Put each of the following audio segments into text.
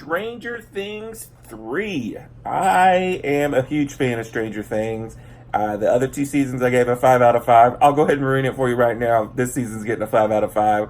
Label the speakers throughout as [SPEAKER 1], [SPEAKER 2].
[SPEAKER 1] Stranger Things 3. I am a huge fan of Stranger Things. The other two seasons I gave a 5 out of 5. I'll go ahead and ruin it for you right now. This season's getting a 5 out of 5.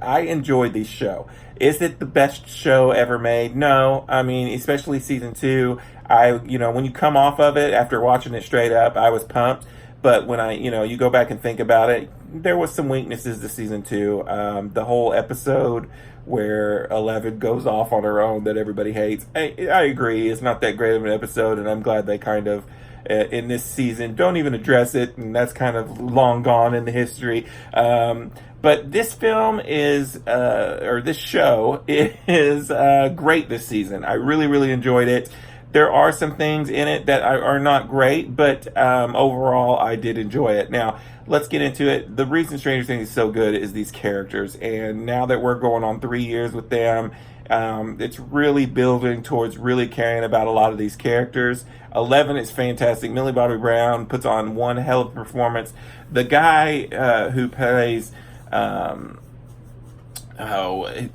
[SPEAKER 1] I enjoyed this show. Is it the best show ever made? No. I mean, especially season 2. When you come off of it after watching it straight up, I was pumped. But when you go back and think about it, there was some weaknesses to season 2. The whole episode where Eleven goes off on her own that everybody hates. I agree, it's not that great of an episode, and I'm glad they kind of, in this season, don't even address it, and that's kind of long gone in the history. But this film is, or this show is great this season. I really, really enjoyed it. There are some things in it that are not great, but overall, I did enjoy it. Now, let's get into it. The reason Stranger Things is so good is these characters, and now that we're going on 3 years with them, it's really building towards really caring about a lot of these characters. Eleven is fantastic. Millie Bobby Brown puts on one hell of a performance. The guy who plays...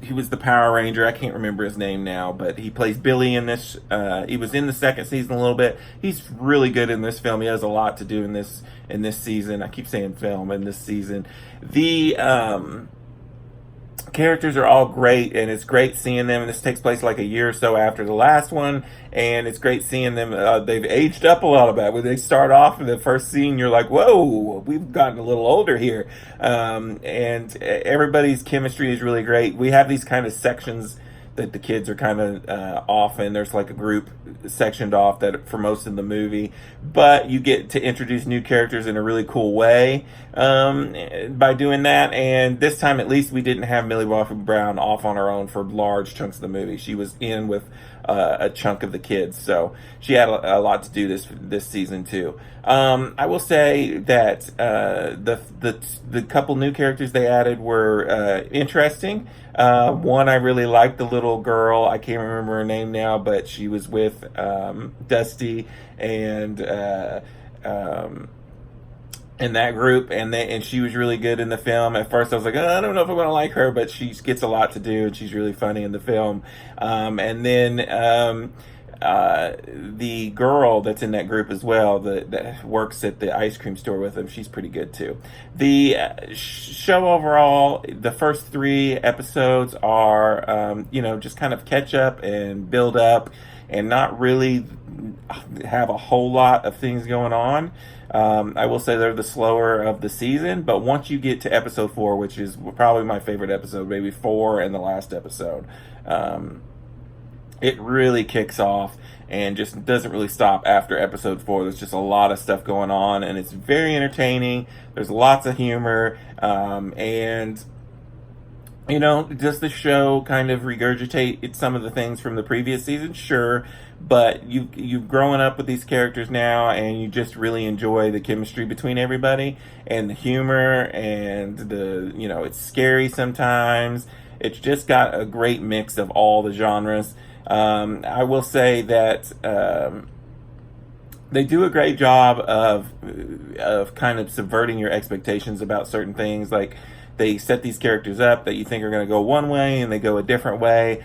[SPEAKER 1] he was the Power Ranger. I can't remember his name now, but he plays Billy in this. He was in the second season a little bit. He's really good in this film. He has a lot to do in this season. I keep saying film in this season. The characters are all great, and it's great seeing them. And this takes place like a year or so after the last one, and it's great seeing them. They've aged up a lot about it. When they start off in the first scene, you're like, whoa, we've gotten a little older here. And everybody's chemistry is really great. We have these kind of sections that the kids are kind of off in. There's like a group sectioned off that for most of the movie, but you get to introduce new characters in a really cool way by doing that. And this time, at least, we didn't have Millie Bobby Brown off on her own for large chunks of the movie. She was in with a chunk of the kids, so she had a lot to do this season too. I will say that the couple new characters they added were interesting. One I really liked, the little girl. I can't remember her name now, but she was with Dusty and in that group, and she was really good in the film. At first I was like, oh, I don't know if I'm going to like her, but she gets a lot to do, and she's really funny in the film. And then the girl that's in that group as well, that works at the ice cream store with him, she's pretty good too. The show overall, the first 3 episodes are, just kind of catch up and build up, and not really have a whole lot of things going on. I will say they're the slower of the season, but once you get to episode 4, which is probably my favorite episode, maybe 4 and the last episode, it really kicks off and just doesn't really stop after episode 4. There's just a lot of stuff going on, and it's very entertaining. There's lots of humor, and does the show kind of regurgitate some of the things from the previous season? Sure, but you've grown up with these characters now, and you just really enjoy the chemistry between everybody, and the humor, and it's scary sometimes. It's just got a great mix of all the genres. I will say that they do a great job of kind of subverting your expectations about certain things. Like, they set these characters up that you think are going to go one way, and they go a different way,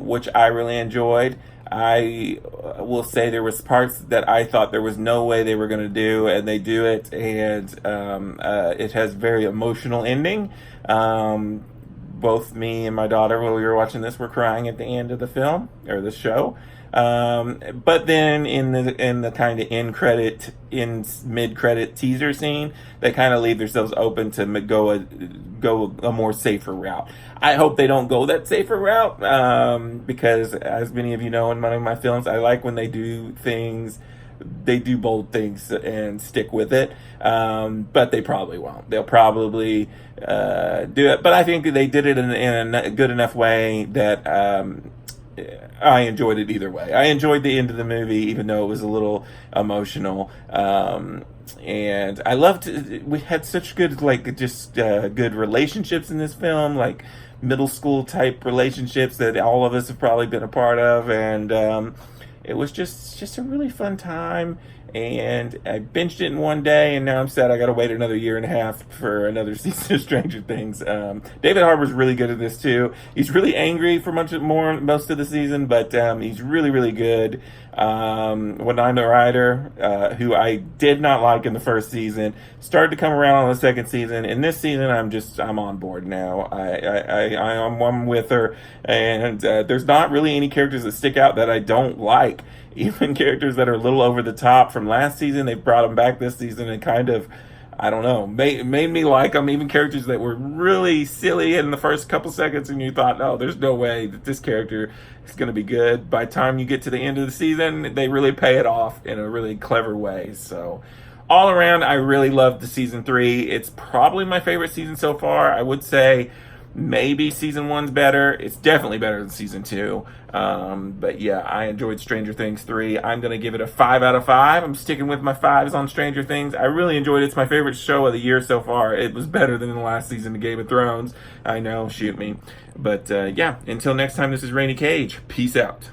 [SPEAKER 1] which I really enjoyed. I will say there was parts that I thought there was no way they were going to do, and they do it, and it has very emotional ending. Both me and my daughter, while we were watching this, were crying at the end of the film or the show. But then in the kind of mid-credit teaser scene, they kind of leave themselves open to go a more safer route. I hope they don't go that safer route, because as many of you know, in one of my films, I like when they do bold things and stick with it. But they probably won't. They'll probably do it. But I think they did it in a good enough way that I enjoyed it either way. I enjoyed the end of the movie, even though it was a little emotional. And I loved, we had such good, good relationships in this film, like middle school type relationships that all of us have probably been a part of. And it was just a really fun time. and I binged it in one day, and now I'm sad I got to wait another year and a half for another season of Stranger Things. David Harbour's really good at this too. He's really angry for most of the season, but he's really, really good. Winona Ryder, who I did not like in the first season, started to come around on the second season. In this season, I'm on board now. I'm with her, and there's not really any characters that stick out that I don't like. Even characters that are a little over the top from last season, they've brought them back this season and kind of, I don't know, made me like them. Even characters that were really silly in the first couple seconds and you thought, oh, there's no way that this character is going to be good. By the time you get to the end of the season, they really pay it off in a really clever way. So all around, I really loved the season 3. It's probably my favorite season so far. I would say maybe season 1's better. It's definitely better than season 2. But yeah, I enjoyed Stranger Things 3. I'm going to give it a 5 out of 5. I'm sticking with my 5s on Stranger Things. I really enjoyed it. It's my favorite show of the year so far. It was better than the last season of Game of Thrones. I know, shoot me. But yeah, until next time, this is Rainy Cage. Peace out.